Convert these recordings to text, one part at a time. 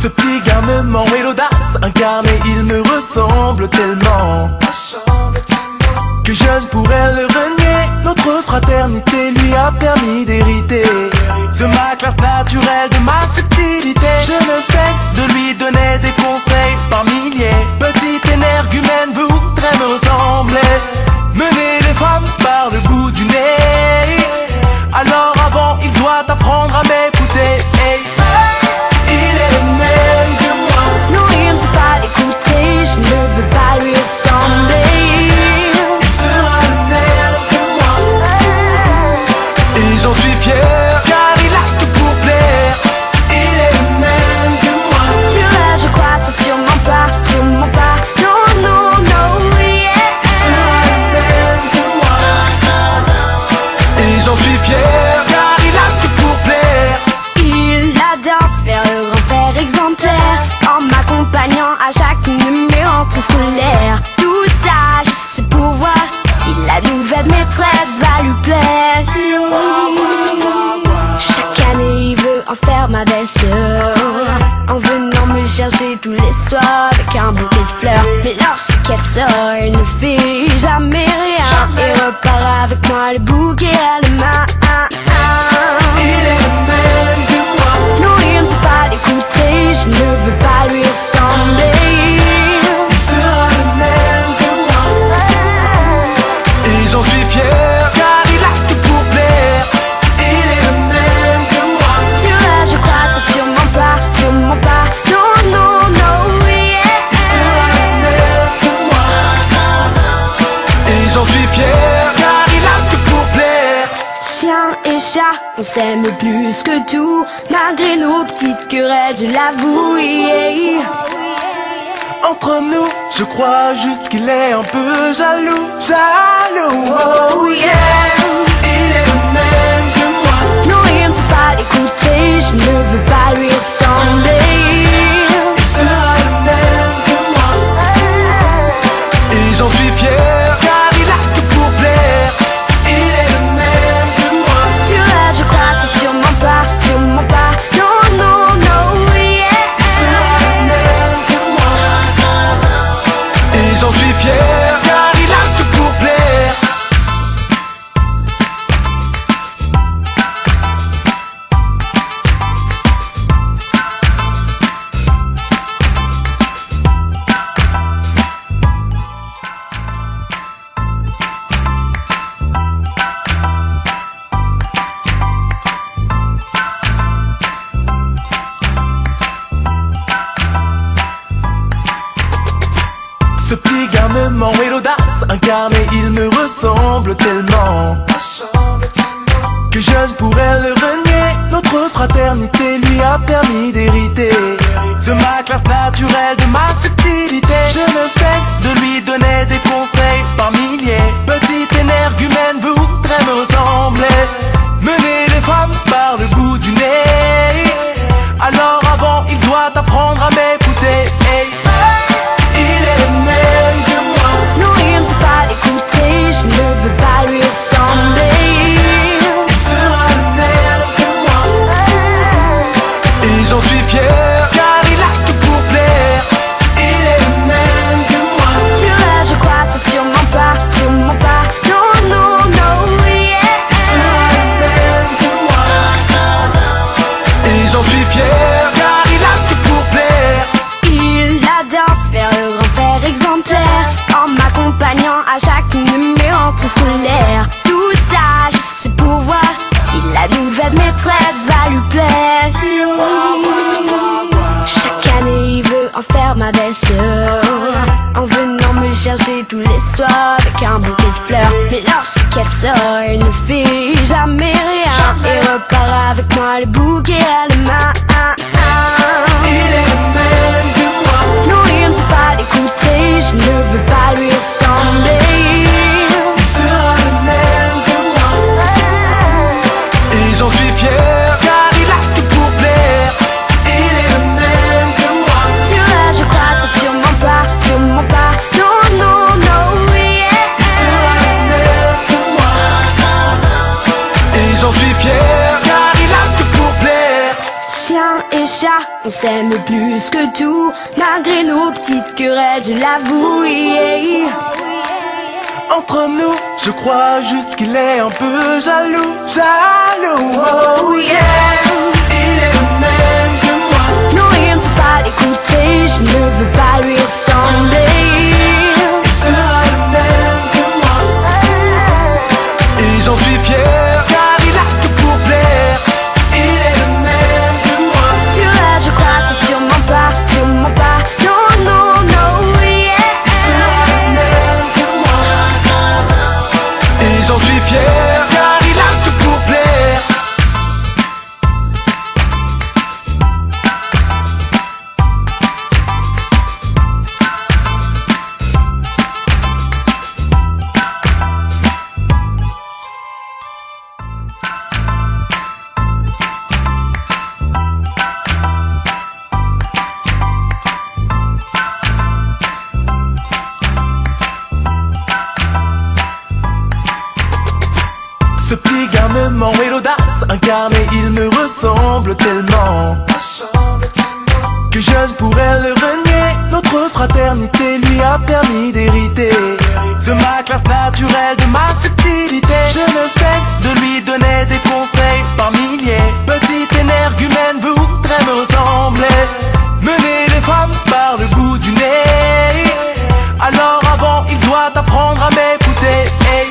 Ce petit garnement et l'audace incarné, il me ressemble tellement que je ne pourrais le renier. Notre fraternité lui a permis d'hériter de ma classe naturelle, de ma subtilité. Je ne cesse de lui donner des conseils par milliers. Petite énergumène, vous voudrez me ressembler. Mener les femmes par le bout du nez. Alors avant, il doit apprendre à m'écouter. Hey. Il est le même que moi. Non, il ne faut pas l'écouter, je ne veux pas lui ressembler. Il sera le même que moi. Et j'en suis fier, car il a tout pour plaire. Il est le même que moi. Tu vois, je crois, c'est sûrement pas. Non, non, non, yeah. Il sera le même que moi. Et j'en suis fier, car il a tout pour plaire. Il adore faire le grand frère exemplaire, en m'accompagnant à chaque numéro entrée scolaire. Tout ça juste pour voir si la nouvelle maîtresse va lui plaire. Chaque année il veut en faire ma belle-sœur, en venant me chercher tous les soirs avec un bouquet de fleurs. Mais lorsqu'elle sort, elle ne fait jamais rien et repart avec moi le bouquet à la main. Il est le même que moi. Non, il ne faut pas l'écouter, je ne veux pas lui ressembler. Il sera le même que moi. Et j'en suis fier, car il a tout pour plaire. Il est le même que moi. Tu vois, je crois, c'est sûrement pas. Non, non, non, yeah. Il sera le même que moi. Et j'en suis fier, car il a tout pour plaire. Chien et chat, on s'aime plus que tout, malgré nos petites querelles, je l'avoue, yeah. Entre nous, je crois juste qu'il est un peu jaloux. Oh yeah. Il est le même que moi. Non, il ne faut pas l'écouter, je ne veux pas lui ressembler. Il sera le même que moi. Et j'en suis fier, car il a tout pour plaire. Il est le même que moi. Tu vois, je crois, c'est sûrement pas. Non, non, non, yeah. Il sera le même que moi. Et j'en suis fier, car il a tout pour plaire. Ce petit garnement et l'audace incarné, il me ressemble tellement que je ne pourrais le renier. Notre fraternité lui a permis d'hériter de ma classe naturelle, de ma subtilité. Je ne cesse de lui donner des conseils par milliers. Petite énergumène, vous voudrez me ressembler. Mener les femmes par le bout du nez. Alors avant, il doit apprendre à m'écouter. Hey. Il est le même que moi. Non, il ne faut pas l'écouter, je ne veux pas lui ressembler. Il sera le même que moi. Et j'en suis fier, car il a tout pour plaire. Il est le même que moi. Tu vois, je crois, c'est sûrement pas. Non, non, non, yeah. Il sera le même que moi. Et j'en suis fier, car il a tout pour plaire. Il adore faire le grand frère exemplaire, en m'accompagnant à chaque numéro entrée scolaire. Tout ça juste pour voir si la nouvelle maîtresse va lui plaire. Chaque année il veut en faire ma belle-sœur, en venant me chercher tous les soirs avec un bouquet de fleurs. Mais lorsqu'elle sort, elle ne fait jamais rien et repart avec moi le bouquet à la main. Il est le même que moi. Non, il ne faut pas l'écouter, je ne veux pas lui ressembler. Il sera le même que moi. Et j'en suis fier, car il a tout pour plaire. Il est le même que moi. Tu vois, je crois, c'est sûrement pas. Non, non, non, yeah. Il sera le même que moi. Et j'en suis fier, car il a tout pour plaire. Chien on s'aime plus que tout. Malgré nos petites querelles, je l'avoue, yeah. Entre nous, je crois juste qu'il est un peu jaloux. Jaloux, oh yeah. Il est le même que moi. Non, il ne faut pas l'écouter, je ne veux pas lui ressembler. Il sera le même que moi. Et j'en suis fier, car il a tout pour plaire. Il est le même que moi. Tu rêves, je crois, c'est sûrement pas. Non, non, non, yeah. Il sera le même que moi. Et j'en suis fier, car il a tout pour plaire. Ce petit garnement et l'audace incarné, il me ressemble tellement que je ne pourrais le renier. Notre fraternité lui a permis d'hériter de ma classe naturelle, de ma subtilité. Je ne cesse de lui donner des conseils par milliers. Petite énergumène, vous voudrez me ressembler. Mener les femmes par le bout du nez. Alors avant, il doit apprendre à m'écouter. Hey.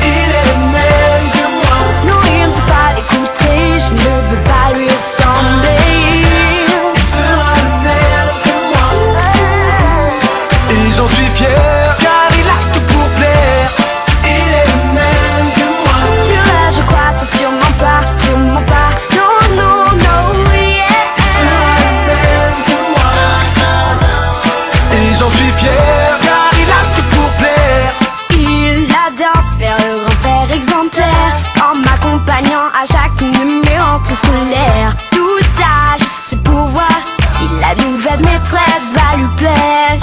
Il est le même que moi. Non, il ne faut pas l'écouter, je ne veux pas lui ressembler. Il sera le même que moi. Et j'en suis fier, car il a tout pour plaire. Il est le même que moi. Tu rêves, je crois, c'est sûrement pas. Non, non, non, yeah. Il sera le même que moi. Et j'en suis fier, car il a tout pour plaire. Il adore faire le grand frère exemplaire en m'accompagnant à chaque numéro rentrée scolaire. Tout ça juste pour voir si la nouvelle maîtresse va lui plaire.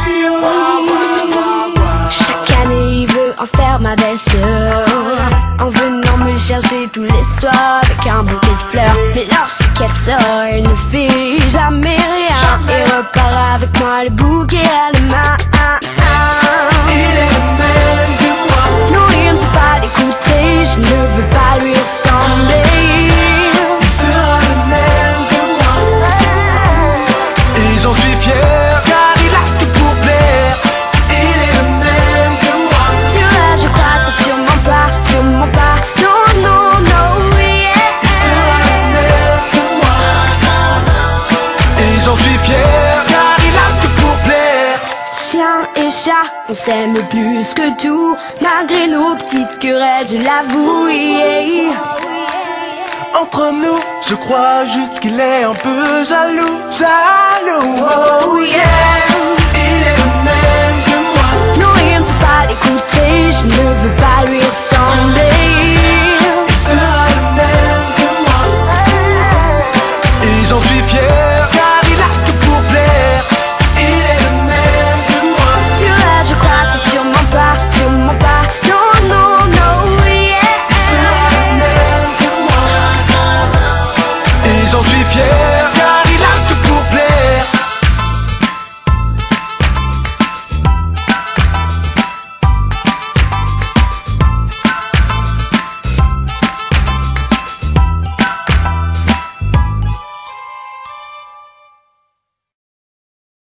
Chaque année il veut en faire ma belle-sœur, en venant me chercher tous les soirs avec un bouquet de fleurs. Mais lorsqu'elle sort, elle ne fait jamais rien et repart avec moi le bouquet à la main. Il est le même que moi. Non, il ne faut pas l'écouter, je ne veux pas lui ressembler. Il sera le même que moi. Et j'en suis fier, car il a tout pour plaire. Il est le même que moi. Tu rêves, je crois, c'est sûrement pas. Non, non, non, yeah. Il sera le même que moi. Et j'en suis fier, car il a tout pour plaire. Chien et chat, on s'aime plus que tout. Malgré nos petites querelles, je l'avoue, yeah. Entre nous, je crois juste qu'il est un peu jaloux. Jaloux, oh yeah. Il est le même que moi. Non, il ne faut pas l'écouter, je ne veux pas lui ressembler.